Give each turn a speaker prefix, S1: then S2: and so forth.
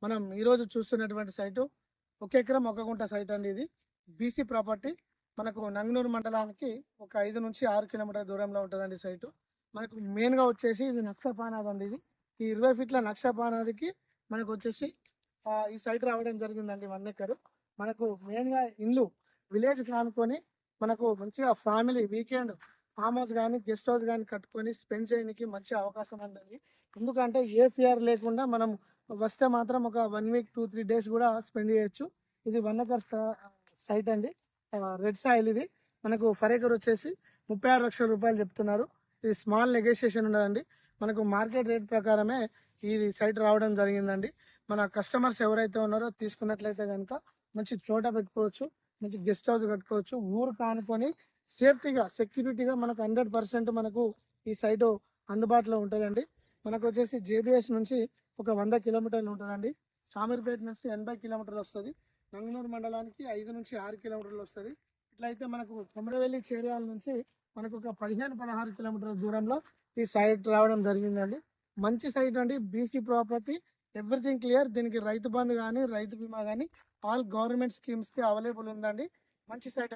S1: మనం ఈరోజు చూస్తున్నటువంటి సైటు 1 ఎకరం 1 గుంట సైట్ అండి. ఇది బీసీ ప్రాపర్టీ. మనకు నంగనూరు మండలానికి ఒక 5 నుంచి 6 కిలోమీటర్ దూరంలో ఉంటుందండి సైటు. మనకు మెయిన్గా వచ్చేసి ఇది నక్షపానాది అండి. ఇది ఈ 20 ఫీట్ల నక్షపానాదికి మనకు వచ్చేసి ఈ సైట్ రావడం జరిగిందండి. 1 ఎకరు మనకు మెయిన్గా ఇల్లు విలేజ్ కానుకొని మనకు మంచిగా ఫ్యామిలీ వీకెండ్ ఫామ్ హౌస్ కానీ గెస్ట్ హౌస్ కానీ కట్టుకొని స్పెండ్ చేయడానికి మంచి అవకాశం ఉంటుంది. ఎందుకంటే ఏసీఆర్ లేకుండా మనం వస్తే మాత్రం ఒక 1 వీక్ 2-3 డేస్ కూడా స్పెండ్ చేయొచ్చు. ఇది 1 ఎకర్ సైట్ అండి. Red soil. ఇది మనకు ఫర్ ఎకర్ వచ్చేసి 36 లక్షల రూపాయలు చెప్తున్నారు. ఇది స్మాల్ నెగోషియేషన్ ఉండదండి. మనకు మార్కెట్ రేట్ ప్రకారమే ఇది సైట్ రావడం జరిగిందండి. మన కస్టమర్స్ ఎవరైతే ఉన్నారో తీసుకున్నట్లయితే కనుక మంచి చోట పెట్టుకోవచ్చు, మంచి గెస్ట్ హౌస్ కట్టుకోవచ్చు. ఊరు కానుకొని సేఫ్టీగా సెక్యూరిటీగా మనకు 100% మనకు ఈ సైట్ అందుబాటులో ఉంటుందండి. మనకు వచ్చేసి జేబీఎస్ నుంచి ఒక 100 కిలోమీటర్లు ఉంటుందండి. సామీర్పేట నుంచి 80 కిలోమీటర్లు వస్తుంది. నంగనూరు మండలానికి 5 నుంచి 6 కిలోమీటర్లు వస్తుంది. ఇట్లయితే మనకు కొమరవెల్లి చేరియాల నుంచి మనకు ఒక 15-16 కిలోమీటర్ల దూరంలో ఈ సైట్ రావడం జరిగిందండి. మంచి సైట్ అండి. BC property, everything clear. దీనికి రైతు బంధు కానీ రైతు బీమా కానీ ఆల్ గవర్నమెంట్ స్కీమ్స్ కి అవైలబుల్ ఉందండి. మంచి సైట్.